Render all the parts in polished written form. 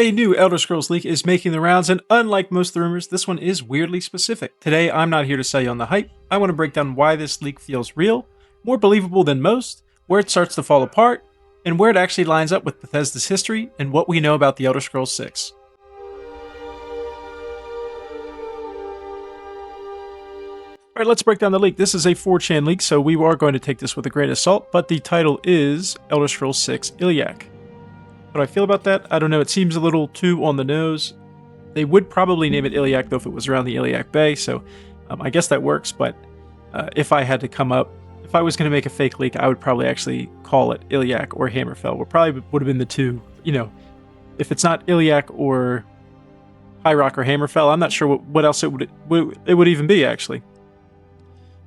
A new Elder Scrolls leak is making the rounds, and unlike most of the rumors, this one is weirdly specific. Today, I'm not here to sell you on the hype. I want to break down why this leak feels real, more believable than most, where it starts to fall apart, and where it actually lines up with Bethesda's history and what we know about the Elder Scrolls 6. Alright, let's break down the leak. This is a 4chan leak, so we are going to take this with a grain of salt, but the title is Elder Scrolls 6 Iliac. How do I feel about that? I don't know. It seems a little too on the nose. They would probably name it Iliac, though, if it was around the Iliac Bay, so I guess that works, but if I had to come up, if I was going to make a fake leak, I would probably actually call it Iliac or Hammerfell. Well, probably would have been the two, if it's not Iliac or High Rock or Hammerfell, I'm not sure what else it would even be, actually.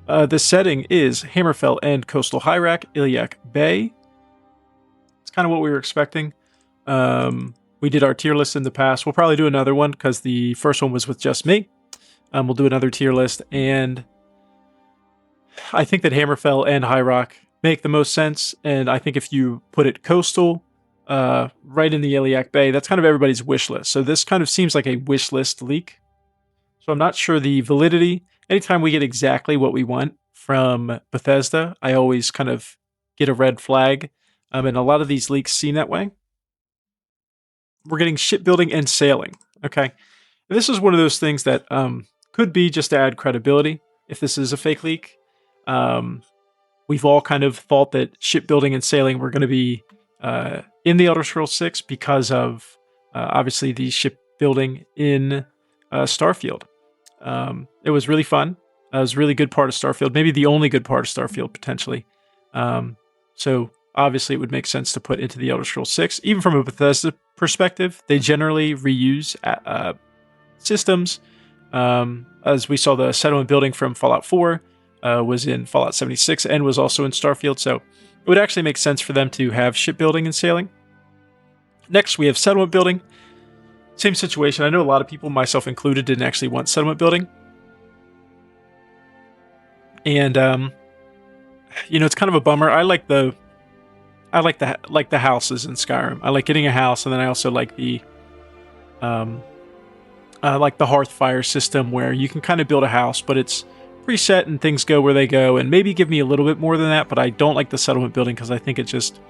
The setting is Hammerfell and Coastal High Rock, Iliac Bay. It's kind of what we were expecting. We did our tier list in the past. We'll probably do another one because the first one was with just me. We'll do another tier list, and I think that Hammerfell and High Rock make the most sense, and I think if you put it coastal, right in the Iliac Bay, that's kind of everybody's wish list. So this kind of seems like a wish list leak. So I'm not sure the validity. Anytime we get exactly what we want from Bethesda, I always kind of get a red flag, and a lot of these leaks seem that way. We're getting shipbuilding and sailing, okay? This is one of those things that could be just to add credibility if this is a fake leak. We've all kind of thought that shipbuilding and sailing were going to be in the Elder Scrolls 6 because of, obviously, the shipbuilding in Starfield. It was really fun. It was a really good part of Starfield, maybe the only good part of Starfield, potentially. So obviously it would make sense to put into the Elder Scrolls 6. Even from a Bethesda perspective, they generally reuse systems. As we saw, the settlement building from Fallout 4 was in Fallout 76 and was also in Starfield, so it would actually make sense for them to have shipbuilding and sailing. Next, we have settlement building. Same situation. I know a lot of people, myself included, didn't actually want settlement building. And, it's kind of a bummer. I like the houses in Skyrim. I like getting a house, and then I also like the hearth fire system where you can kind of build a house, but it's preset and things go where they go, and maybe give me a little bit more than that, but I don't like the settlement building because I think it just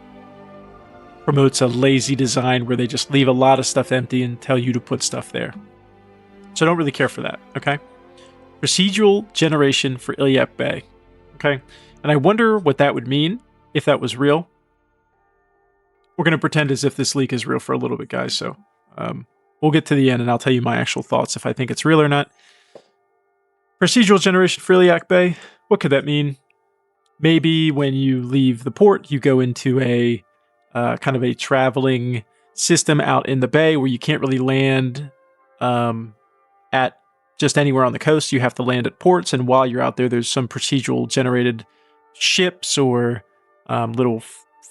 promotes a lazy design where they just leave a lot of stuff empty and tell you to put stuff there. So I don't really care for that, okay? Procedural generation for Iliac Bay, okay? And I wonder what that would mean if that was real. We're going to pretend as if this leak is real for a little bit, guys, so we'll get to the end and I'll tell you my actual thoughts if I think it's real or not. Procedural generation for Iliac Bay, what could that mean? Maybe when you leave the port, you go into a kind of a traveling system out in the bay where you can't really land at just anywhere on the coast. You have to land at ports, and while you're out there, there's some procedural generated ships or little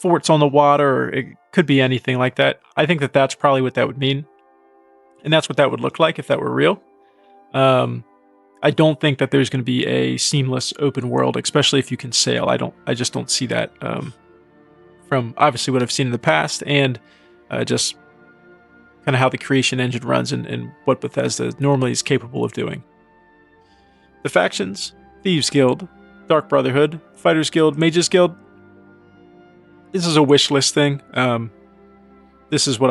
forts on the water, or it could be anything like that. I think that that's probably what that would mean, and that's what that would look like if that were real. I don't think that there's going to be a seamless open world, especially if you can sail. I just don't see that from obviously what I've seen in the past, and just kind of how the creation engine runs and what Bethesda normally is capable of doing. The factions: Thieves Guild, Dark Brotherhood, Fighters Guild, Mages Guild. This is a wish list thing. This is what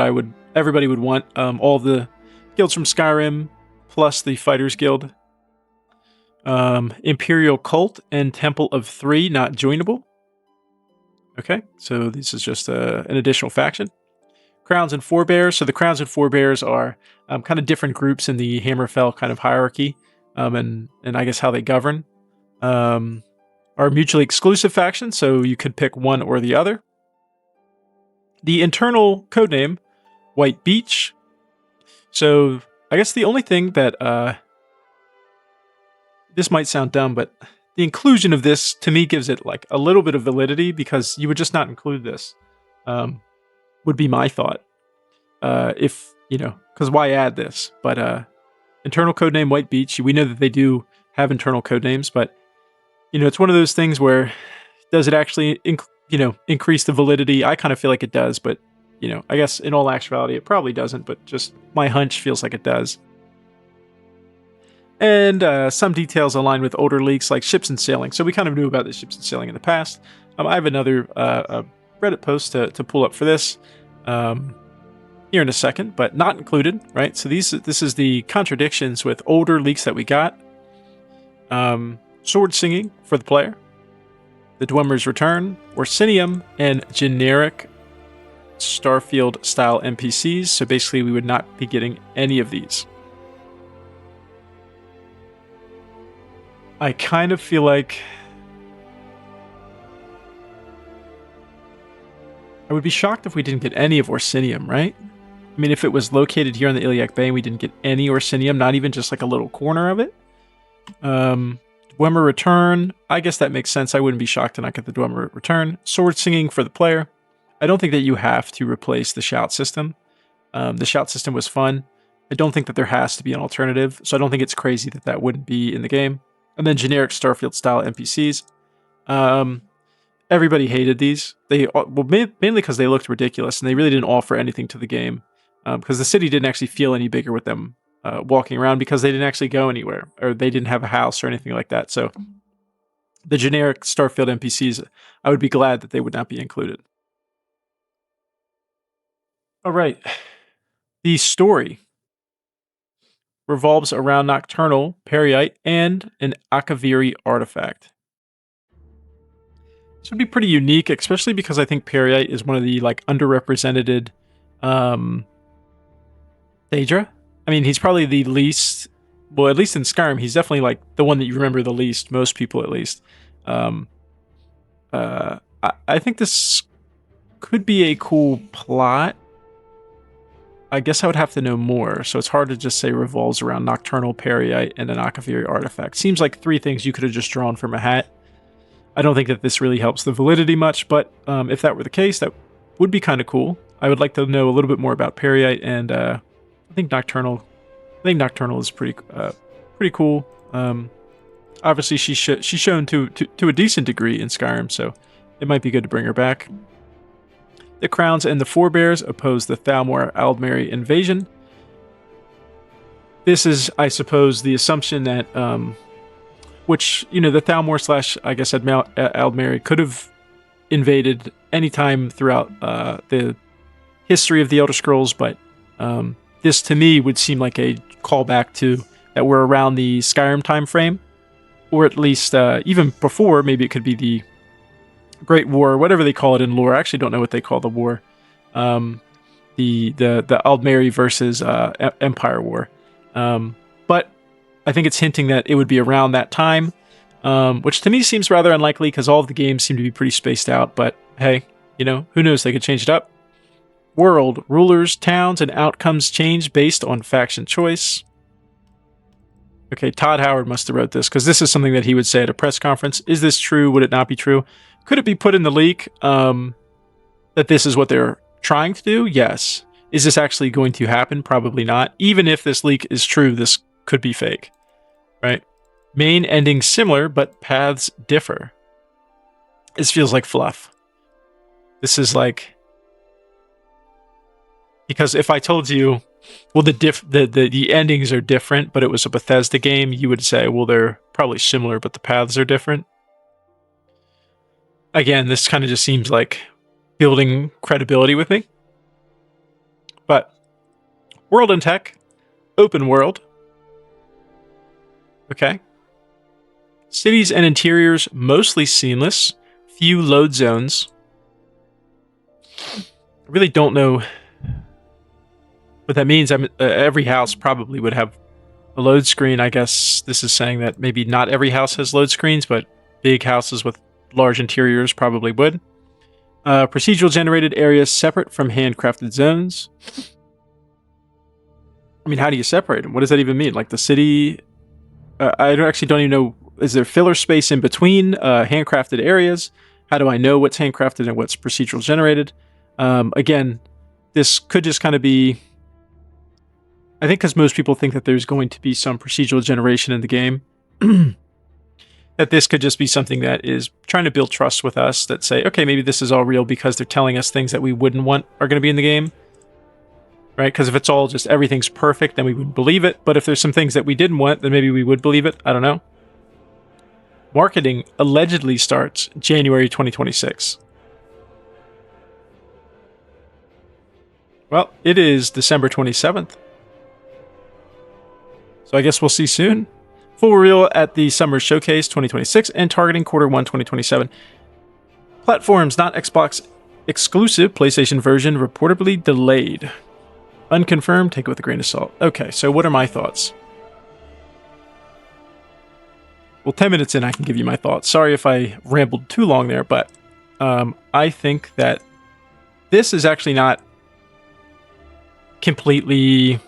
everybody would want. All the guilds from Skyrim, plus the Fighters Guild. Imperial Cult and Temple of Three, not joinable. Okay, so this is just an additional faction. Crowns and Forebears. So the Crowns and Forebears are kind of different groups in the Hammerfell kind of hierarchy, and I guess how they govern. Are mutually exclusive factions, so you could pick one or the other. The internal codename, White Beach. So I guess the only thing that this might sound dumb, but the inclusion of this to me gives it like a little bit of validity, because you would just not include this. Would be my thought. Because why add this? But internal codename White Beach. We know that they do have internal codenames, but it's one of those things where does it actually increase the validity? I kind of feel like it does, but I guess in all actuality, it probably doesn't, but just my hunch feels like it does. And some details align with older leaks like ships and sailing. So we kind of knew about the ships and sailing in the past. I have another Reddit post to pull up for this here in a second, but not included, right? So this is the contradictions with older leaks that we got. Sword singing for the player, the Dwemer's return, Orsinium, and generic Starfield style NPCs. So basically we would not be getting any of these. I kind of feel like I would be shocked if we didn't get any of Orsinium, right? I mean, if it was located here in the Iliac Bay and we didn't get any Orsinium, not even just like a little corner of it. Dwemer return, I guess that makes sense. I wouldn't be shocked to not get the Dwemer return. Sword singing for the player. I don't think that you have to replace the shout system. The shout system was fun. I don't think that there has to be an alternative, so I don't think it's crazy that that wouldn't be in the game. And then generic Starfield style NPCs. Everybody hated these. Mainly because they looked ridiculous and they really didn't offer anything to the game. Because the city didn't actually feel any bigger with them walking around because they didn't actually go anywhere or they didn't have a house or anything like that. So the generic Starfield NPCs, I would be glad that they would not be included. All right. The story revolves around Nocturnal, Periite, and an Akaviri artifact. This would be pretty unique, especially because I think Periite is one of the underrepresented Daedra. I mean, he's probably the least, well, at least in Skyrim, he's definitely the one that you remember the least, most people at least. I think this could be a cool plot. I guess I would have to know more, so it's hard to just say revolves around Nocturnal, Periite, and an Akaviri artifact. Seems like three things you could have just drawn from a hat. I don't think that this really helps the validity much, but if that were the case, that would be kind of cool. I would like to know a little bit more about Periite, and I think Nocturnal is pretty cool. Obviously, she's shown to a decent degree in Skyrim, so it might be good to bring her back. The Crowns and the Forebears oppose the Thalmor-Aldmeri invasion. This is, I suppose, the assumption that, the Thalmor / I guess Aldmeri could have invaded anytime throughout the history of the Elder Scrolls, but this to me would seem like a callback to that we're around the Skyrim time frame, or at least even before. Maybe it could be the Great War, whatever they call it in lore. I actually don't know what they call the war. The Aldmeri versus Empire War. But I think it's hinting that it would be around that time, which to me seems rather unlikely because all of the games seem to be pretty spaced out. But hey, who knows? They could change it up. World, rulers, towns, and outcomes change based on faction choice. Okay, Todd Howard must have wrote this because this is something that he would say at a press conference. Is this true? Would it not be true? Could it be put in the leak that this is what they're trying to do? Yes. Is this actually going to happen? Probably not. Even if this leak is true, this could be fake, right? Main ending similar, but paths differ. This feels like fluff. This is because if I told you, well, the endings are different, but it was a Bethesda game, you would say, well, they're probably similar, but the paths are different. Again, this kind of just seems like building credibility with me. But world and tech, open world. Okay. Cities and interiors mostly seamless, few load zones. I really don't know what that means. Every house probably would have a load screen. I guess this is saying that maybe not every house has load screens, but big houses with large interiors probably would. Procedural generated areas separate from handcrafted zones. I mean, how do you separate them? What does that even mean? Like the city? I don't even know. Is there filler space in between handcrafted areas? How do I know what's handcrafted and what's procedural generated? Again, this could just kind of be... I think because most people think that there's going to be some procedural generation in the game. that this could just be something that is trying to build trust with us, that say, okay, maybe this is all real because they're telling us things that we wouldn't want are going to be in the game. Right? Because if it's all just everything's perfect, then we wouldn't believe it. But if there's some things that we didn't want, then maybe we would believe it. I don't know. Marketing allegedly starts January 2026. Well, it is December 27th. So I guess we'll see soon. Full reveal at the Summer Showcase 2026 and targeting Q1 2027. Platforms not Xbox exclusive, PlayStation version reportedly delayed. Unconfirmed, take it with a grain of salt. Okay, so what are my thoughts? Well, 10 minutes in, I can give you my thoughts. Sorry if I rambled too long there, but I think that this is actually not completely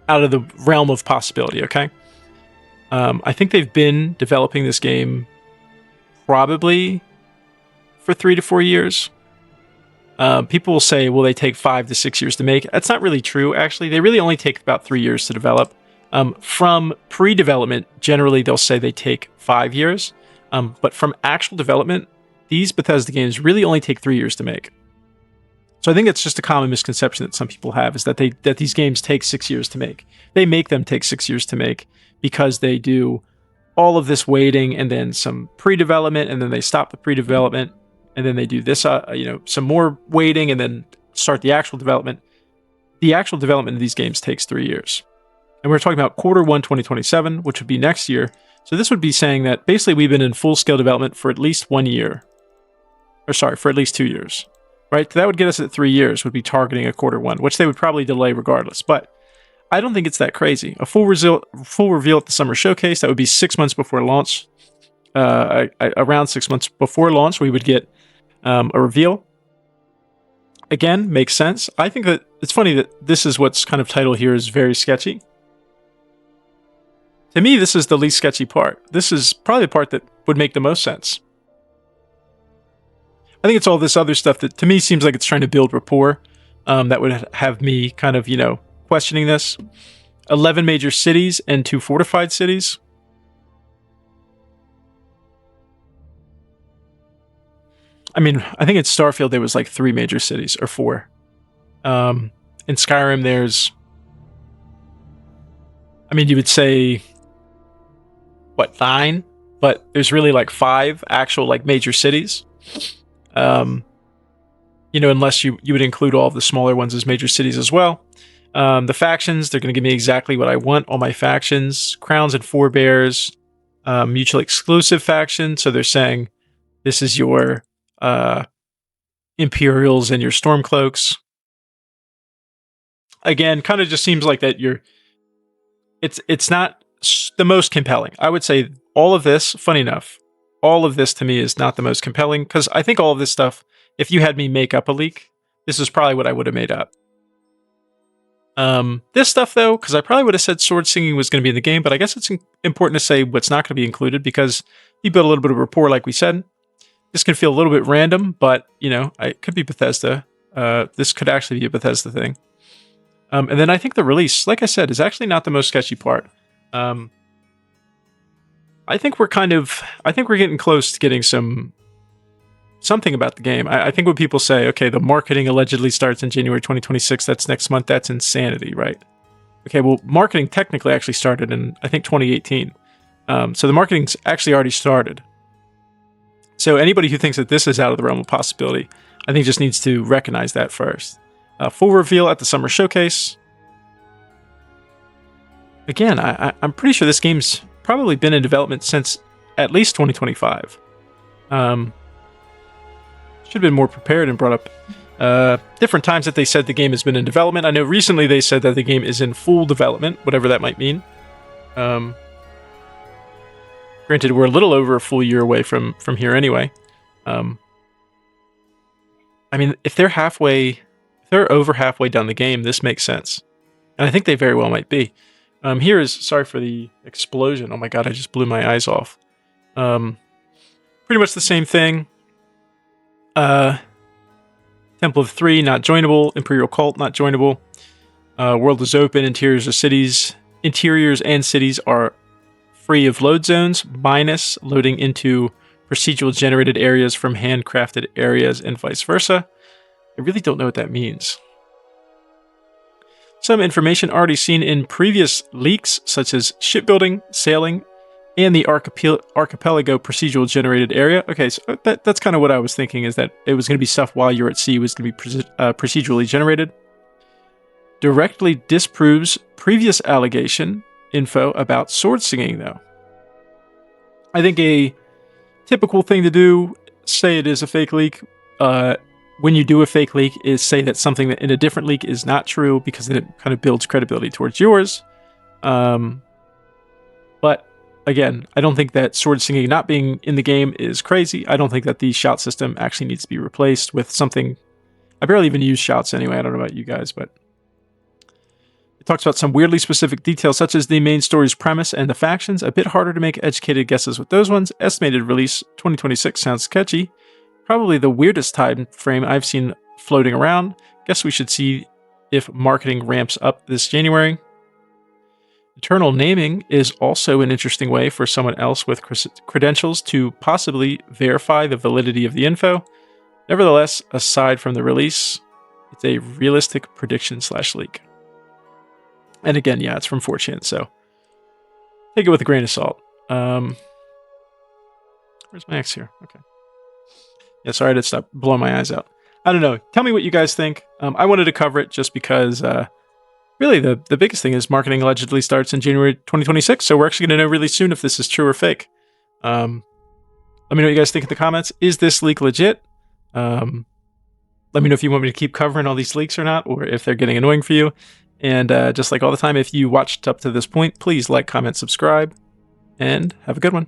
out of the realm of possibility, okay? I think they've been developing this game probably for 3 to 4 years. People will say, well, they take 5 to 6 years to make. That's not really true, actually. They really only take about 3 years to develop. From pre-development, generally they'll say they take 5 years. But from actual development, these Bethesda games really only take 3 years to make. So I think it's just a common misconception that some people have, is that these games take 6 years to make. They make them take 6 years to make because they do all of this waiting and then some pre-development, and then they stop the pre-development, and then they do this, some more waiting, and then start the actual development. The actual development of these games takes 3 years. And we're talking about Q1 2027, which would be next year. So this would be saying that basically we've been in full-scale development for at least 1 year. For at least 2 years. Right? That would get us at 3 years, would be targeting a Q1, which they would probably delay regardless. But I don't think it's that crazy. A full reveal at the Summer Showcase, that would be 6 months before launch. Around 6 months before launch, we would get a reveal. Again, makes sense. I think that it's funny that this is what's kind of titled here is very sketchy. To me, this is the least sketchy part. This is probably the part that would make the most sense. I think it's all this other stuff that to me seems like it's trying to build rapport. That would have me kind of, questioning this. 11 major cities and 2 fortified cities. I mean, I think in Starfield there was like 3 major cities, or 4. In Skyrim there's, you would say, 9? But there's really like 5 actual like major cities. Unless you would include all of the smaller ones as major cities as well. The factions, they're going to give me exactly what I want. All my factions, crowns and forebears, mutually exclusive faction. So they're saying this is your Imperials and your Stormcloaks. Again, kind of just seems like that it's not the most compelling. I would say all of this, funny enough, all of this to me is not the most compelling, because I think all of this stuff, if you had me make up a leak, this is probably what I would have made up. This stuff, though, because I probably would have said sword singing was going to be in the game, but I guess it's important to say what's not going to be included, because you build a little bit of rapport, like we said. This can feel a little bit random, but, it could be Bethesda. This could actually be a Bethesda thing. And then I think the release, like I said, is actually not the most sketchy part. I think we're getting close to getting something about the game. I think when people say, okay, the marketing allegedly starts in January 2026, that's next month, that's insanity, right? Okay, well, marketing technically actually started in, I think, 2018. So the marketing's actually already started. So anybody who thinks that this is out of the realm of possibility, I think just needs to recognize that first. Full reveal at the Summer Showcase. Again, I'm pretty sure this game's probably been in development since at least 2025. Should have been more prepared and brought up different times that they said the game has been in development. I know recently they said that the game is in full development, whatever that might mean. Granted, we're a little over a full year away from here anyway. If they're over halfway down the game, this makes sense. And I think they very well might be. Here is, sorry for the explosion. Oh my god, I just blew my eyes off. Pretty much the same thing. Temple of 3, not joinable. Imperial Cult, not joinable. World is open. Interiors and cities are free of load zones, minus loading into procedural generated areas from handcrafted areas, and vice versa. I really don't know what that means. Some information already seen in previous leaks, such as shipbuilding, sailing, and the archipelago procedural generated area. Okay, so that's kind of what I was thinking, is that it was going to be stuff while you're at sea was going to be procedurally generated. Directly disproves previous allegation info about sword singing, though. I think a typical thing to do, say it is a fake leak, when you do a fake leak, is say that something that in a different leak is not true, because then it kind of builds credibility towards yours. But again, I don't think that sword singing not being in the game is crazy. I don't think that the shout system actually needs to be replaced with something. I barely even use shouts anyway. I don't know about you guys, but it talks about some weirdly specific details, such as the main story's premise and the factions. A bit harder to make educated guesses with those ones. Estimated release 2026 sounds sketchy. Probably the weirdest time frame I've seen floating around. Guess we should see if marketing ramps up this January. Eternal naming is also an interesting way for someone else with credentials to possibly verify the validity of the info. Nevertheless, aside from the release, it's a realistic prediction / leak. And again, yeah, it's from 4chan, so take it with a grain of salt. Where's my X here? Okay. Yeah, sorry, I did stop blowing my eyes out. I don't know. Tell me what you guys think. I wanted to cover it just because, really, the biggest thing is marketing allegedly starts in January 2026, so we're actually going to know really soon if this is true or fake. Let me know what you guys think in the comments. Is this leak legit? Let me know if you want me to keep covering all these leaks or not, or if they're getting annoying for you. And just like all the time, if you watched up to this point, please like, comment, subscribe, and have a good one.